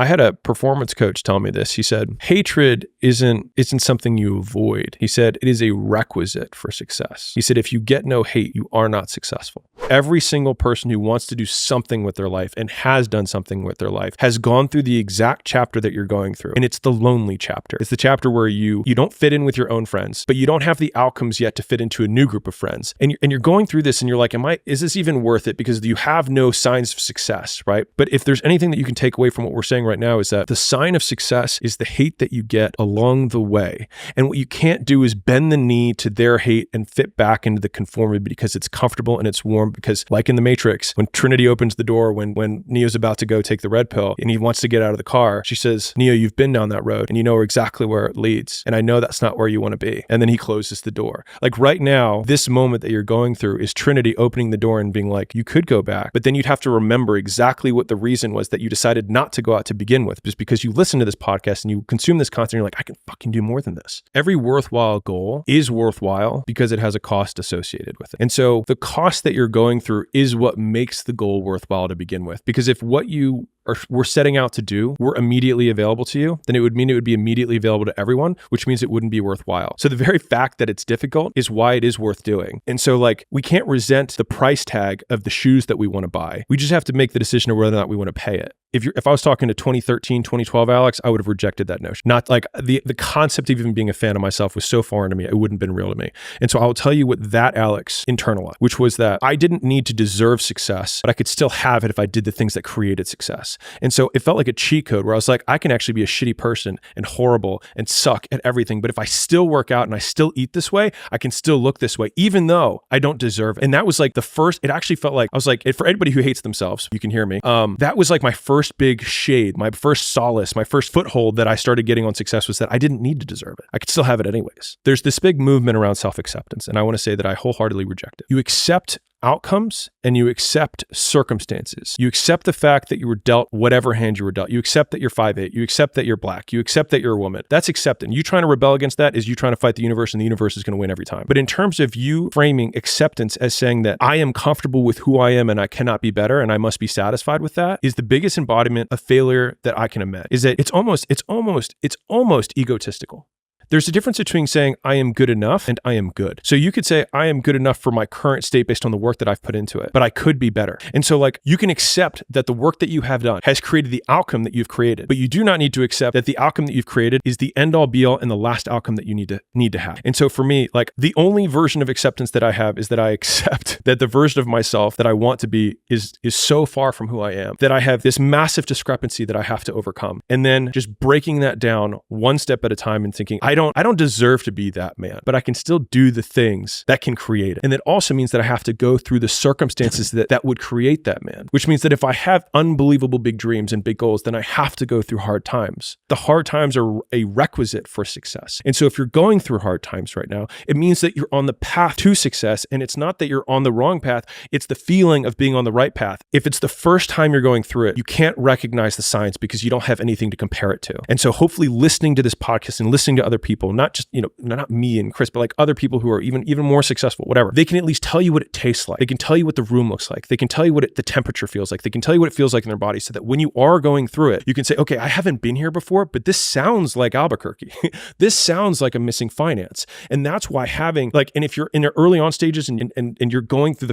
I had a performance coach tell me this. He said, hatred isn't something you avoid. He said, it is a requisite for success. He said, if you get no hate, you are not successful. Every single person who wants to do something with their life and has done something with their life has gone through the exact chapter that you're going through. And it's the lonely chapter. It's the chapter where you don't fit in with your own friends, but you don't have the outcomes yet to fit into a new group of friends. And you're going through this and you're like, is this even worth it? Because you have no signs of success, right? But if there's anything that you can take away from what we're saying right now is that the sign of success is the hate that you get along the way. And what you can't do is bend the knee to their hate and fit back into the conformity because it's comfortable and it's warm. Because like in the Matrix, when Trinity opens the door, when Neo's about to go take the red pill and he wants to get out of the car, she says, Neo, you've been down that road and you know exactly where it leads. And I know that's not where you want to be. And then he closes the door. Like right now, this moment that you're going through is Trinity opening the door and being like, you could go back, but then you'd have to remember exactly what the reason was that you decided not to go out to begin with, just because you listen to this podcast and you consume this content, you're like, I can fucking do more than this. Every worthwhile goal is worthwhile because it has a cost associated with it. And so the cost that you're going through is what makes the goal worthwhile to begin with. Because if what you we're setting out to do were immediately available to you, then it would mean it would be immediately available to everyone, which means it wouldn't be worthwhile. So the very fact that it's difficult is why it is worth doing. And so like, we can't resent the price tag of the shoes that we want to buy. We just have to make the decision of whether or not we want to pay it. If I was talking to 2013, 2012 Alex, I would have rejected that notion. Not like the concept of even being a fan of myself was so foreign to me, it wouldn't have been real to me. And so I will tell you what that Alex internalized, which was that I didn't need to deserve success, but I could still have it if I did the things that created success. And so it felt like a cheat code where I was like, I can actually be a shitty person and horrible and suck at everything. But if I still work out and I still eat this way, I can still look this way, even though I don't deserve it. And that was like the first, it actually felt like, I was like, for anybody who hates themselves, you can hear me. That was like my first big shade, my first solace, my first foothold that I started getting on success was that I didn't need to deserve it. I could still have it anyways. There's this big movement around self-acceptance. And I want to say that I wholeheartedly reject it. You accept outcomes and you accept circumstances. You accept the fact that you were dealt whatever hand you were dealt. You accept that you're 5'8". You accept that you're black. You accept that you're a woman. That's accepting. You trying to rebel against that is you trying to fight the universe, and the universe is going to win every time. But in terms of you framing acceptance as saying that I am comfortable with who I am and I cannot be better and I must be satisfied with that, is the biggest embodiment of failure that I can imagine. Is that it's almost egotistical. There's a difference between saying I am good enough and I am good. So you could say I am good enough for my current state based on the work that I've put into it, but I could be better. And so like you can accept that the work that you have done has created the outcome that you've created, but you do not need to accept that the outcome that you've created is the end all be all and the last outcome that you need to have. And so for me, like the only version of acceptance that I have is that I accept that the version of myself that I want to be is so far from who I am, that I have this massive discrepancy that I have to overcome. And then just breaking that down one step at a time and thinking, I don't deserve to be that man, but I can still do the things that can create it. And that also means that I have to go through the circumstances that would create that man, which means that if I have unbelievable big dreams and big goals, then I have to go through hard times. The hard times are a requisite for success. And so if you're going through hard times right now, it means that you're on the path to success. And it's not that you're on the wrong path. It's the feeling of being on the right path. If it's the first time you're going through it, you can't recognize the signs because you don't have anything to compare it to. And so hopefully listening to this podcast and listening to other people, not just, not me and Chris, but like other people who are even more successful, whatever, they can at least tell you what it tastes like. They can tell you what the room looks like. They can tell you what the temperature feels like. They can tell you what it feels like in their body so that when you are going through it, you can say, okay, I haven't been here before, but this sounds like Albuquerque. This sounds like a missing finance. And that's why having like, and if you're in the early on stages and you're going through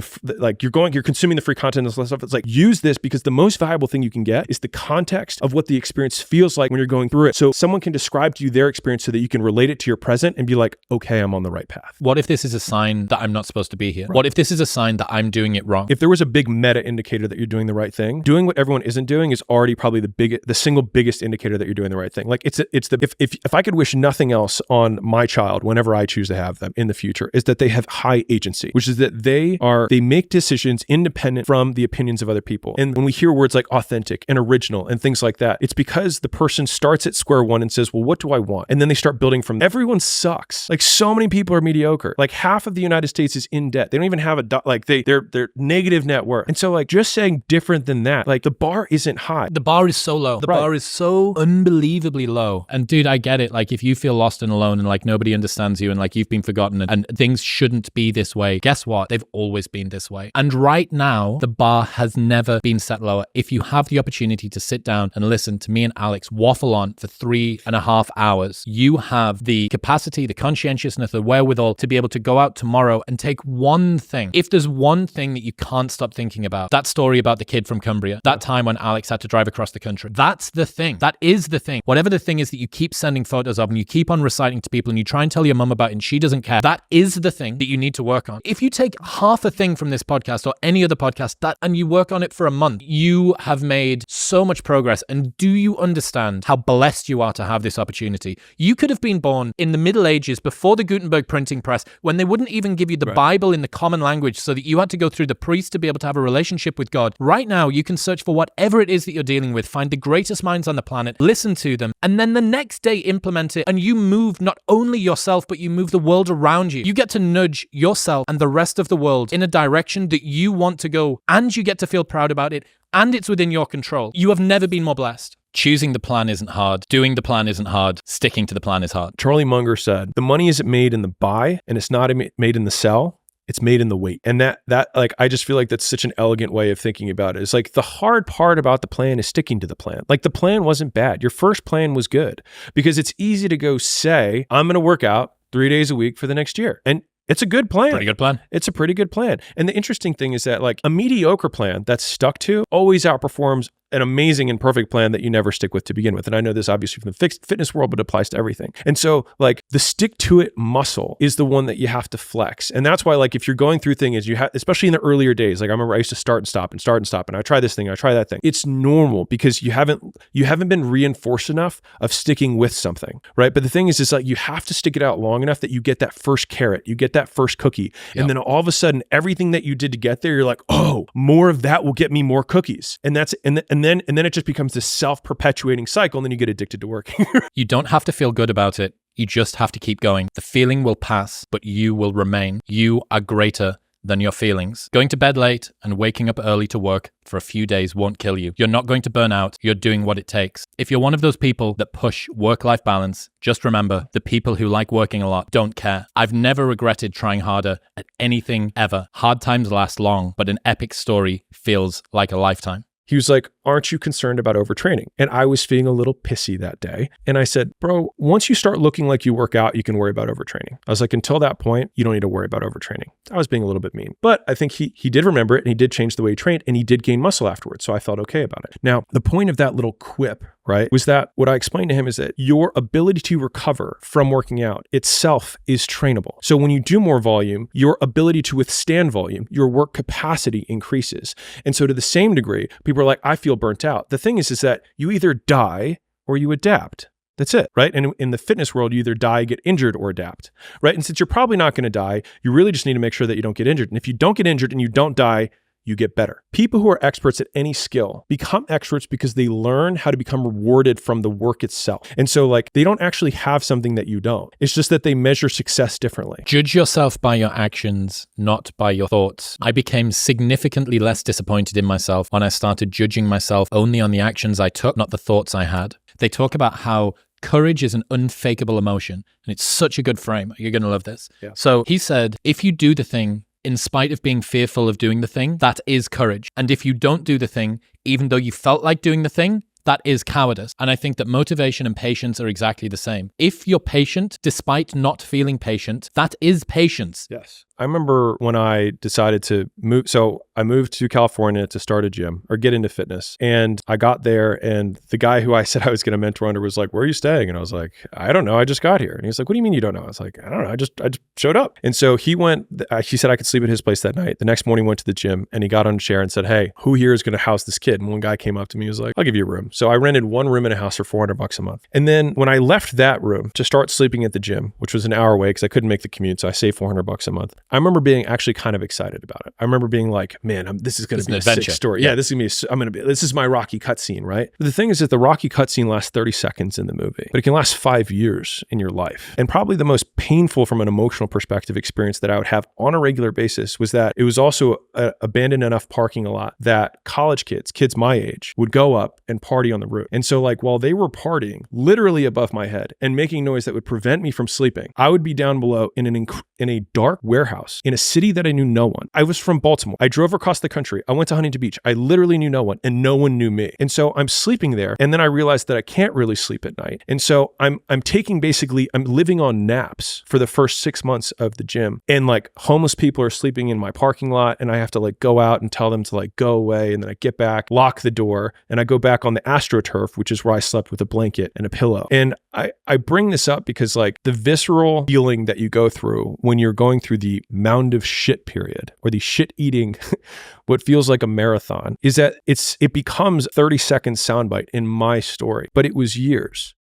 you're consuming the free content and stuff, it's like, use this because the most valuable thing you can get is the context of what the experience feels like when you're going through it. So someone can describe to you their experience so that you can relate it to your present and be like, okay, I'm on the right path. What if this is a sign that I'm not supposed to be here? Right. What if this is a sign that I'm doing it wrong? If there was a big meta indicator that you're doing the right thing, doing what everyone isn't doing is already probably the single biggest indicator that you're doing the right thing. Like if I could wish nothing else on my child whenever I choose to have them in the future, is that they have high agency, which is that they make decisions independent from the opinions of other people. And when we hear words like authentic and original and things like that, it's because the person starts at square one and says, well, what do I want? And then they start building building from, everyone sucks. Like so many people are mediocre. Like half of the United States is in debt. They don't even have they're negative net worth. And so like just saying different than that, like the bar isn't high. The bar is so low. The bar is so unbelievably low. And dude, I get it. Like if you feel lost and alone and like nobody understands you and like you've been forgotten and things shouldn't be this way, guess what? They've always been this way. And right now, the bar has never been set lower. If you have the opportunity to sit down and listen to me and Alex waffle on for 3.5 hours, you have the capacity, the conscientiousness, the wherewithal to be able to go out tomorrow and take one thing. If there's one thing that you can't stop thinking about, that story about the kid from Cumbria, that time when Alex had to drive across the country, that's the thing. That is the thing. Whatever the thing is that you keep sending photos of and you keep on reciting to people and you try and tell your mum about it and she doesn't care, that is the thing that you need to work on. If you take half a thing from this podcast or any other podcast and you work on it for a month, you have made so much progress. And do you understand how blessed you are to have this opportunity? You could have been born in the Middle Ages before the Gutenberg printing press, when they wouldn't even give you the Bible in the common language so that you had to go through the priest to be able to have a relationship with God. Right now, you can search for whatever it is that you're dealing with, find the greatest minds on the planet, listen to them, and then the next day implement it. And you move not only yourself, but you move the world around you. You get to nudge yourself and the rest of the world in a direction that you want to go, and you get to feel proud about it, and it's within your control. You have never been more blessed. Choosing the plan isn't hard. Doing the plan isn't hard. Sticking to the plan is hard. Charlie Munger said, the money isn't made in the buy, and it's not made in the sell. It's made in the wait. And that like, I just feel like that's such an elegant way of thinking about it. It's like the hard part about the plan is sticking to the plan. Like the plan wasn't bad. Your first plan was good because it's easy to go say, I'm going to work out 3 days a week for the next year. And it's a good plan. Pretty good plan. It's a pretty good plan. And the interesting thing is that like a mediocre plan that's stuck to always outperforms an amazing and perfect plan that you never stick with to begin with. And I know this obviously from the fitness world, but it applies to everything. And so like the stick to it muscle is the one that you have to flex. And that's why like if you're going through things, you have, especially in the earlier days, like I remember I used to start and stop. And I try this thing, I try that thing. It's normal because you haven't been reinforced enough of sticking with something, right? But the thing is like you have to stick it out long enough that you get that first carrot, you get that first cookie. Yep. And then all of a sudden, everything that you did to get there, you're like, oh, more of that will get me more cookies. And then it just becomes this self-perpetuating cycle, and then you get addicted to working. You don't have to feel good about it. You just have to keep going. The feeling will pass, but you will remain. You are greater than your feelings. Going to bed late and waking up early to work for a few days won't kill you. You're not going to burn out. You're doing what it takes. If you're one of those people that push work-life balance, just remember, the people who like working a lot don't care. I've never regretted trying harder at anything ever. Hard times last long, but an epic story feels like a lifetime. He was like, aren't you concerned about overtraining? And I was feeling a little pissy that day. And I said, bro, once you start looking like you work out, you can worry about overtraining. I was like, until that point, you don't need to worry about overtraining. I was being a little bit mean, but I think he did remember it and he did change the way he trained and he did gain muscle afterwards. So I felt okay about it. Now, the point of that little quip, right, was that what I explained to him is that your ability to recover from working out itself is trainable. So when you do more volume, your ability to withstand volume, your work capacity increases. And so to the same degree, people are like, I feel burnt out. The thing is that you either die or you adapt. That's it, right? And in the fitness world, you either die, get injured, or adapt, right? And since you're probably not going to die, you really just need to make sure that you don't get injured. And if you don't get injured and you don't die, you get better. People who are experts at any skill become experts because they learn how to become rewarded from the work itself. And so like they don't actually have something that you don't. It's just that they measure success differently. Judge yourself by your actions, not by your thoughts. I became significantly less disappointed in myself when I started judging myself only on the actions I took, not the thoughts I had. They talk about how courage is an unfakeable emotion, and it's such a good frame. You're going to love this. Yeah. So he said, if you do the thing in spite of being fearful of doing the thing, that is courage. And if you don't do the thing, even though you felt like doing the thing, that is cowardice. And I think that motivation and patience are exactly the same. If you're patient, despite not feeling patient, that is patience. Yes. I remember when I decided to move. So I moved to California to start a gym or get into fitness. And I got there and the guy who I said I was going to mentor under was like, where are you staying? And I was like, I don't know. I just got here. And he was like, what do you mean you don't know? I was like, I don't know. I just showed up. And so he said I could sleep at his place that night. The next morning went to the gym and he got on a chair and said, hey, who here is going to house this kid? And one guy came up to me and was like, I'll give you a room. So I rented one room in a house for $400 a month. And then when I left that room to start sleeping at the gym, which was an hour away because I couldn't make the commute, so I saved $400 a month. I remember being actually kind of excited about it. I remember being like, man, this is going to be a sick story. Yeah, this is my Rocky cutscene, right? But the thing is that the Rocky cutscene lasts 30 seconds in the movie, but it can last 5 years in your life. And probably the most painful from an emotional perspective experience that I would have on a regular basis was that it was also an abandoned enough parking lot that college kids my age, would go up and party on the roof. And so like while they were partying literally above my head and making noise that would prevent me from sleeping, I would be down below in a dark warehouse in a city that I knew no one. I was from Baltimore. I drove across the country. I went to Huntington Beach. I literally knew no one and no one knew me. And so I'm sleeping there. And then I realized that I can't really sleep at night. And so I'm living on naps for the first 6 months of the gym. And like homeless people are sleeping in my parking lot and I have to like go out and tell them to like go away. And then I get back, lock the door, and I go back on the AstroTurf, which is where I slept with a blanket and a pillow. And I bring this up because like the visceral feeling that you go through when you're going through the mound of shit period or the shit eating, what feels like a marathon, is that it becomes 30 second soundbite in my story, but it was years.